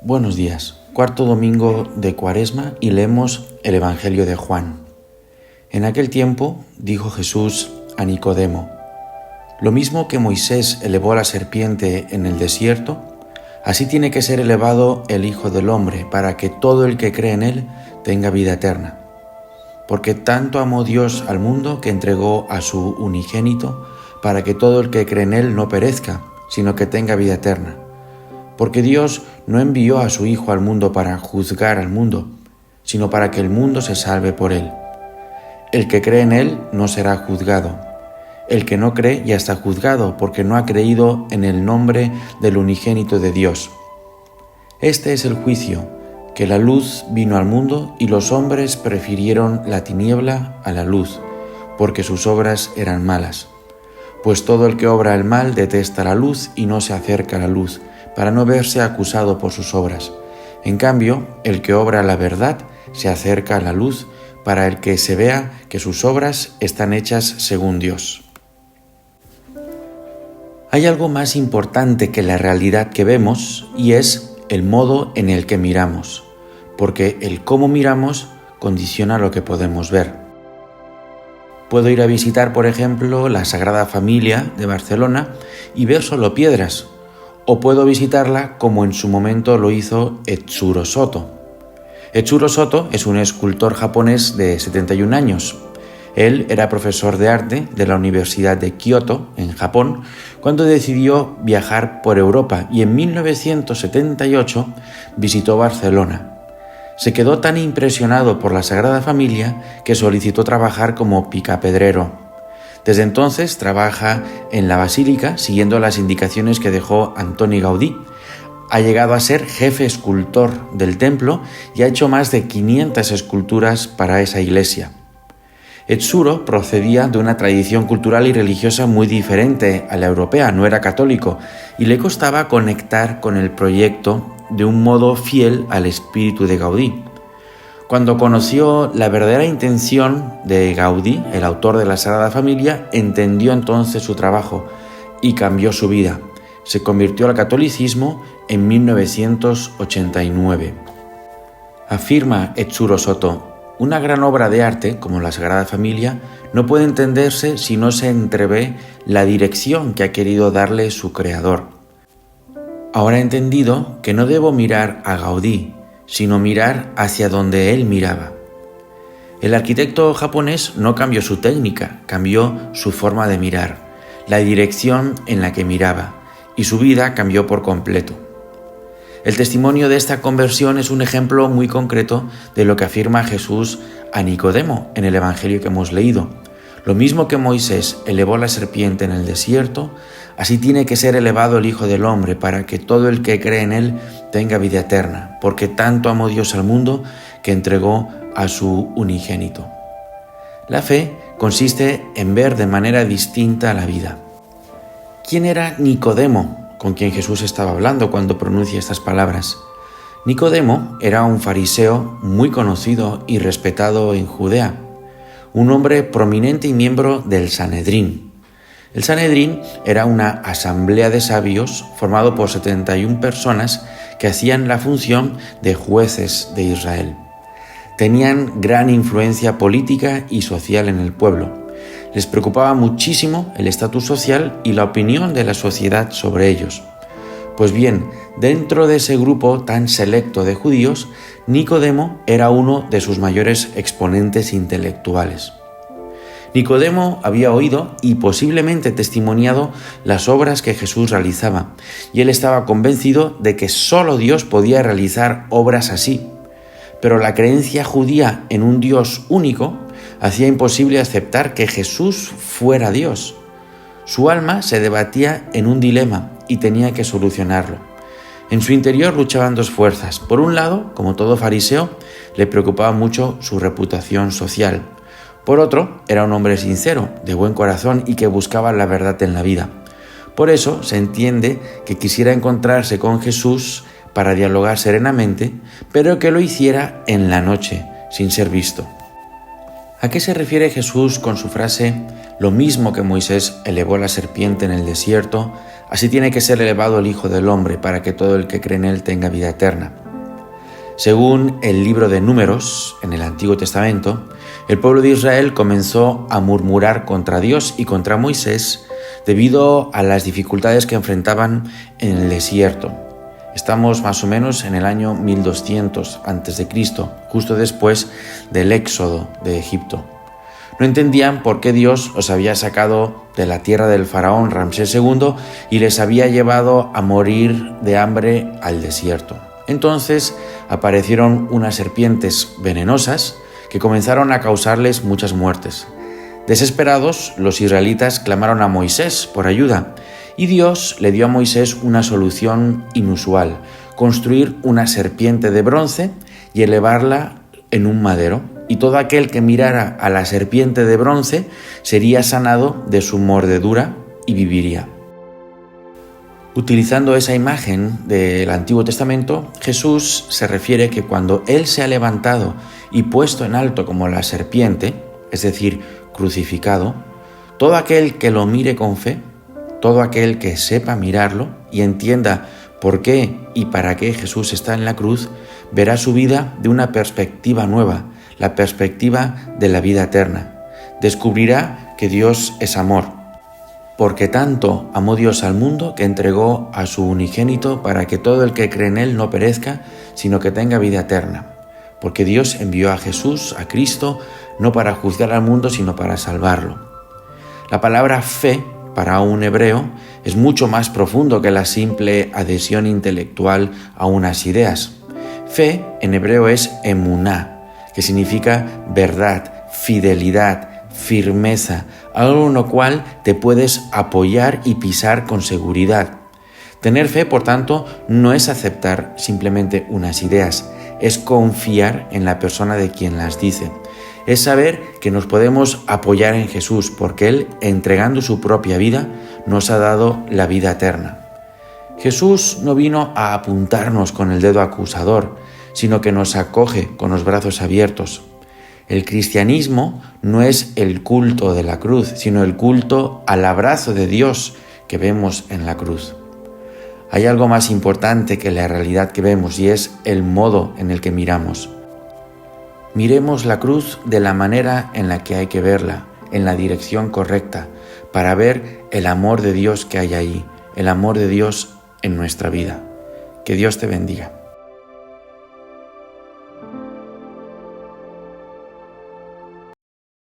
Buenos días, cuarto domingo de Cuaresma y leemos el Evangelio de Juan. En aquel tiempo dijo Jesús a Nicodemo: lo mismo que Moisés elevó a la serpiente en el desierto, así tiene que ser elevado el Hijo del Hombre, para que todo el que cree en él tenga vida eterna. Porque tanto amó Dios al mundo que entregó a su unigénito, para que todo el que cree en él no perezca, sino que tenga vida eterna. Porque Dios no envió a su Hijo al mundo para juzgar al mundo, sino para que el mundo se salve por él. El que cree en él no será juzgado. El que no cree ya está juzgado, porque no ha creído en el nombre del unigénito de Dios. Este es el juicio, que la luz vino al mundo y los hombres prefirieron la tiniebla a la luz, porque sus obras eran malas. Pues todo el que obra el mal detesta la luz y no se acerca a la luz, para no verse acusado por sus obras. En cambio, el que obra la verdad se acerca a la luz, para el que se vea que sus obras están hechas según Dios. Hay algo más importante que la realidad que vemos, y es el modo en el que miramos, porque el cómo miramos condiciona lo que podemos ver. Puedo ir a visitar, por ejemplo, la Sagrada Familia de Barcelona y ver solo piedras, o puedo visitarla como en su momento lo hizo Etsuro Soto. Etsuro Soto es un escultor japonés de 71 años. Él era profesor de arte de la Universidad de Kioto, en Japón, cuando decidió viajar por Europa y en 1978 visitó Barcelona. Se quedó tan impresionado por la Sagrada Familia que solicitó trabajar como picapedrero. Desde entonces trabaja en la Basílica siguiendo las indicaciones que dejó Antoni Gaudí. Ha llegado a ser jefe escultor del templo y ha hecho más de 500 esculturas para esa iglesia. Etsuro procedía de una tradición cultural y religiosa muy diferente a la europea, no era católico, y le costaba conectar con el proyecto de un modo fiel al espíritu de Gaudí. Cuando conoció la verdadera intención de Gaudí, el autor de la Sagrada Familia, entendió entonces su trabajo y cambió su vida. Se convirtió al catolicismo en 1989. Afirma Etsuro Soto: una gran obra de arte, como la Sagrada Familia, no puede entenderse si no se entrevé la dirección que ha querido darle su creador. Ahora he entendido que no debo mirar a Gaudí, sino mirar hacia donde él miraba. El arquitecto japonés no cambió su técnica, cambió su forma de mirar, la dirección en la que miraba, y su vida cambió por completo. El testimonio de esta conversión es un ejemplo muy concreto de lo que afirma Jesús a Nicodemo en el Evangelio que hemos leído. Lo mismo que Moisés elevó la serpiente en el desierto, así tiene que ser elevado el Hijo del Hombre, para que todo el que cree en él tenga vida eterna, porque tanto amó Dios al mundo que entregó a su unigénito. La fe consiste en ver de manera distinta la vida. ¿Quién era Nicodemo, con quien Jesús estaba hablando cuando pronuncia estas palabras? Nicodemo era un fariseo muy conocido y respetado en Judea, un hombre prominente y miembro del Sanedrín. El Sanedrín era una asamblea de sabios formado por 71 personas que hacían la función de jueces de Israel. Tenían gran influencia política y social en el pueblo. Les preocupaba muchísimo el estatus social y la opinión de la sociedad sobre ellos. Pues bien, dentro de ese grupo tan selecto de judíos, Nicodemo era uno de sus mayores exponentes intelectuales. Nicodemo había oído y posiblemente testimoniado las obras que Jesús realizaba, y él estaba convencido de que solo Dios podía realizar obras así. Pero la creencia judía en un Dios único hacía imposible aceptar que Jesús fuera Dios. Su alma se debatía en un dilema y tenía que solucionarlo. En su interior luchaban dos fuerzas. Por un lado, como todo fariseo, le preocupaba mucho su reputación social. Por otro, era un hombre sincero, de buen corazón y que buscaba la verdad en la vida. Por eso se entiende que quisiera encontrarse con Jesús para dialogar serenamente, pero que lo hiciera en la noche, sin ser visto. ¿A qué se refiere Jesús con su frase: lo mismo que Moisés elevó la serpiente en el desierto, Así tiene que ser elevado el Hijo del Hombre para que todo el que cree en él tenga vida eterna. Según el libro de Números, en el Antiguo Testamento, el pueblo de Israel comenzó a murmurar contra Dios y contra Moisés debido a las dificultades que enfrentaban en el desierto. Estamos más o menos en el año 1200 a.C., justo después del éxodo de Egipto. No entendían por qué Dios los había sacado de la tierra del faraón Ramsés II y les había llevado a morir de hambre al desierto. Entonces aparecieron unas serpientes venenosas que comenzaron a causarles muchas muertes. Desesperados, los israelitas clamaron a Moisés por ayuda y Dios le dio a Moisés una solución inusual: construir una serpiente de bronce y elevarla en un madero, y todo aquel que mirara a la serpiente de bronce sería sanado de su mordedura y viviría. Utilizando esa imagen del Antiguo Testamento, Jesús se refiere que cuando Él se ha levantado y puesto en alto como la serpiente, es decir, crucificado, todo aquel que lo mire con fe, todo aquel que sepa mirarlo y entienda por qué y para qué Jesús está en la cruz, verá su vida de una perspectiva nueva, la perspectiva de la vida eterna. Descubrirá que Dios es amor, porque tanto amó Dios al mundo que entregó a su unigénito para que todo el que cree en él no perezca, sino que tenga vida eterna. Porque Dios envió a Jesús, a Cristo, no para juzgar al mundo, sino para salvarlo. La palabra fe, para un hebreo, es mucho más profundo que la simple adhesión intelectual a unas ideas. Fe en hebreo es emuná, que significa verdad, fidelidad, firmeza, algo en lo cual te puedes apoyar y pisar con seguridad. Tener fe, por tanto, no es aceptar simplemente unas ideas, es confiar en la persona de quien las dice. Es saber que nos podemos apoyar en Jesús, porque Él, entregando su propia vida, nos ha dado la vida eterna. Jesús no vino a apuntarnos con el dedo acusador, sino que nos acoge con los brazos abiertos. El cristianismo no es el culto de la cruz, sino el culto al abrazo de Dios que vemos en la cruz. Hay algo más importante que la realidad que vemos, y es el modo en el que miramos. Miremos la cruz de la manera en la que hay que verla, en la dirección correcta, para ver el amor de Dios que hay ahí, el amor de Dios en nuestra vida. Que Dios te bendiga.